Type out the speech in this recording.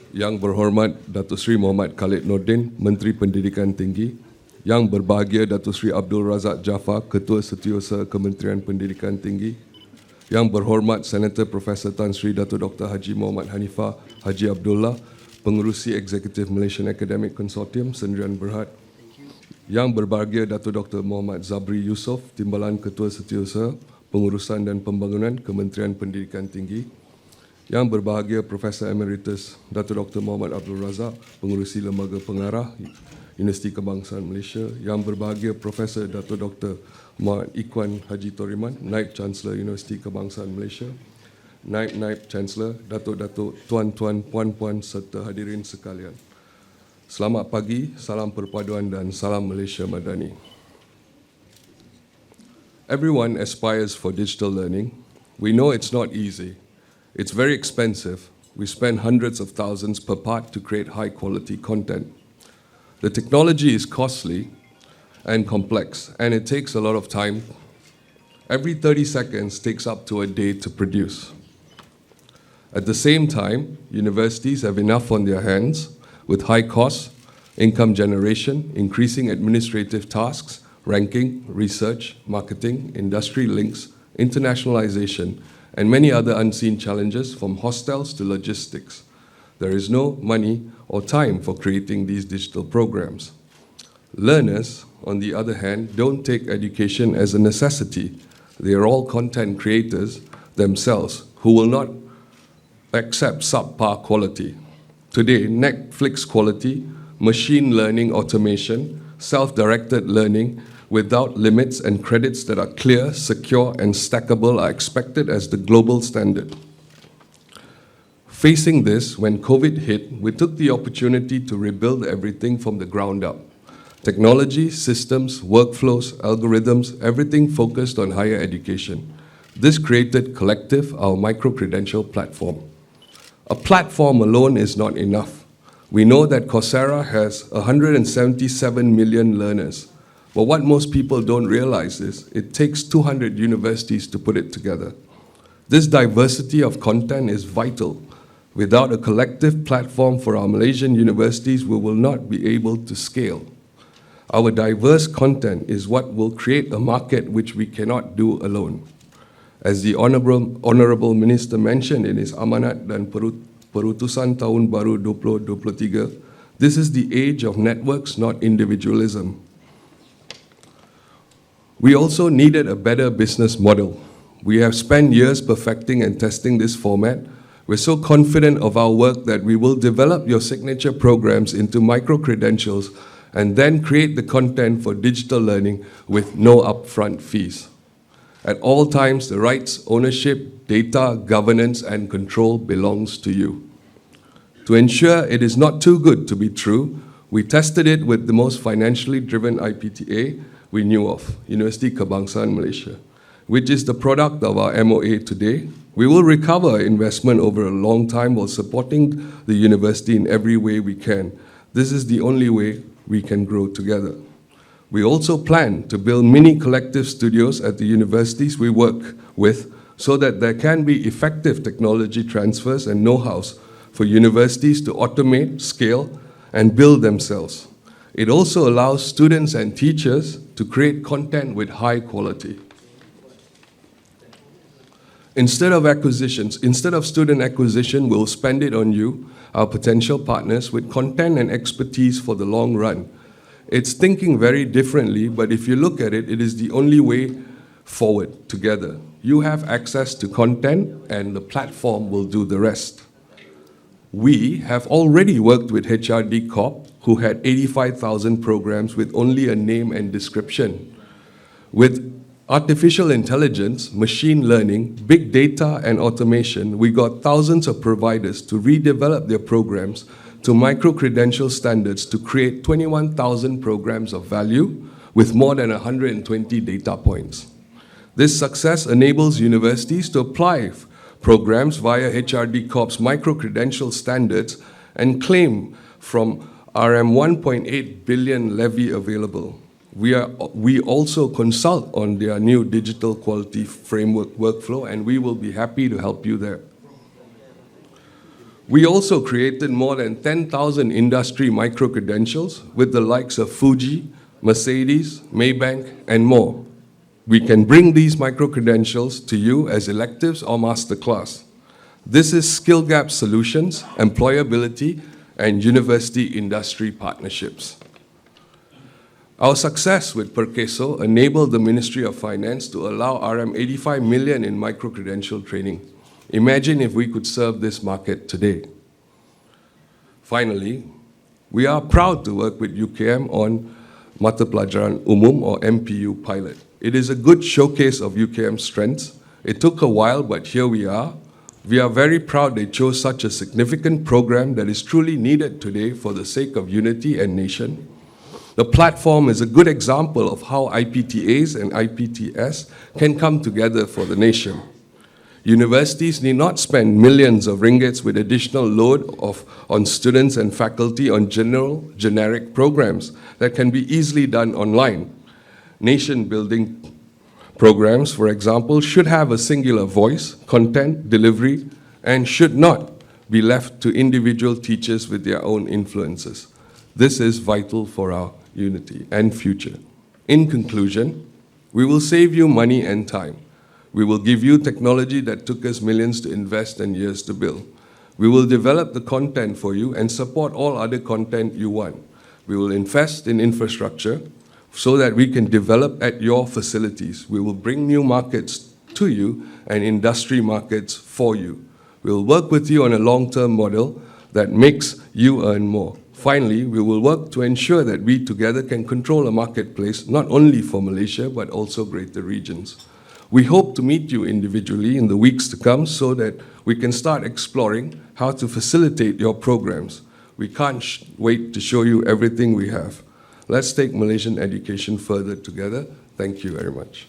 Yang Berhormat Dato Sri Muhammad Khalid Nordin, Menteri Pendidikan Tinggi, Yang Berbahagia Dato Sri Abdul Razak Jaffar, Ketua Setiausaha Kementerian Pendidikan Tinggi, Yang Berhormat Senator Profesor Tan Sri Dato Dr. Haji Muhammad Hanifah Haji Abdullah, Pengerusi Eksekutif Malaysian Academic Consortium, Sendirian Berhad, Yang Berbahagia Dato Dr. Muhammad Zabri Yusof, Timbalan Ketua Setiausaha Pengurusan dan Pembangunan Kementerian Pendidikan Tinggi, Yang Berbahagia Profesor Emeritus Dato Dr. Muhammad Abdul Razak, Pengurusi Lembaga Pengarah Universiti Kebangsaan Malaysia, Yang Berbahagia Profesor Dato Dr. Muhammad Ikhwan Haji Toriman, Naib Chancellor Universiti Kebangsaan Malaysia, Naib Chancellor, Dato-Dato, Tuan-Tuan, Puan-Puan serta hadirin sekalian. Selamat pagi, salam perpaduan dan salam Malaysia Madani. Everyone aspires for digital learning. We know it's not easy. It's very expensive. We spend hundreds of thousands per part to create high-quality content. The technology is costly and complex, and it takes a lot of time. Every 30 seconds takes up to a day to produce. At the same time, universities have enough on their hands with high costs, income generation, increasing administrative tasks, ranking, research, marketing, industry links, internationalization, and many other unseen challenges from hostels to logistics. There is no money or time for creating these digital programs. Learners, on the other hand, don't take education as a necessity. They are all content creators themselves who will not accept subpar quality. Today, Netflix quality, machine learning automation, self-directed learning without limits and credits that are clear, secure, and stackable are expected as the global standard. Facing this, when COVID hit, we took the opportunity to rebuild everything from the ground up. Technology, systems, workflows, algorithms, everything focused on higher education. This created Kolektif, our micro-credential platform. A platform alone is not enough. We know that Coursera has 177 million learners. But what most people don't realize is it takes 200 universities to put it together. This diversity of content is vital. Without a collective platform for our Malaysian universities, we will not be able to scale. Our diverse content is what will create a market which we cannot do alone. As the Honourable Minister mentioned in his Amanat dan Perutusan Tahun Baru 2023, this is the age of networks, not individualism. We also needed a better business model. We have spent years perfecting and testing this format. We're so confident of our work that we will develop your signature programs into micro-credentials and then create the content for digital learning with no upfront fees. At all times, the rights, ownership, data, governance, and control belongs to you. To ensure it is not too good to be true, we tested it with the most financially driven IPTA we knew of, Universiti Kebangsaan Malaysia, which is the product of our MOA today. We will recover investment over a long time while supporting the university in every way we can. This is the only way we can grow together. We also plan to build mini collective studios at the universities we work with so that there can be effective technology transfers and know-hows for universities to automate, scale, and build themselves. It also allows students and teachers to create content with high quality. Instead of student acquisition, we'll spend it on you, our potential partners, with content and expertise for the long run. It's thinking very differently, but if you look at it, it is the only way forward together. You have access to content, and the platform will do the rest. We have already worked with HRD Corp, who had 85,000 programs with only a name and description. With artificial intelligence, machine learning, big data, and automation, we got thousands of providers to redevelop their programs to micro-credential standards to create 21,000 programs of value with more than 120 data points. This success enables universities to apply programs via HRD Corp's micro-credential standards and claim from RM 1.8 billion levy available. We also consult on their new digital quality framework workflow, and we will be happy to help you there. We also created more than 10,000 industry micro-credentials with the likes of Fuji, Mercedes, Maybank, and more. We can bring these micro-credentials to you as electives or masterclass. This is skill gap solutions, employability, and university-industry partnerships. Our success with Perkeso enabled the Ministry of Finance to allow RM 85 million in micro-credential training. Imagine if we could serve this market today. Finally, we are proud to work with UKM on Mata Pelajaran Umum or MPU pilot. It is a good showcase of UKM's strengths. It took a while, but here we are. We are very proud they chose such a significant program that is truly needed today for the sake of unity and nation. The platform is a good example of how IPTAs and IPTS can come together for the nation. Universities need not spend millions of ringgits with additional load on students and faculty on generic programs that can be easily done online. Nation-building programs, for example, should have a singular voice, content, delivery, and should not be left to individual teachers with their own influences. This is vital for our unity and future. In conclusion, we will save you money and time. We will give you technology that took us millions to invest and years to build. We will develop the content for you and support all other content you want. We will invest in infrastructure so that we can develop at your facilities. We will bring new markets to you and industry markets for you. We will work with you on a long-term model that makes you earn more. Finally, we will work to ensure that we together can control a marketplace not only for Malaysia but also greater regions. We hope to meet you individually in the weeks to come so that we can start exploring how to facilitate your programs. We can't wait to show you everything we have. Let's take Malaysian education further together. Thank you very much.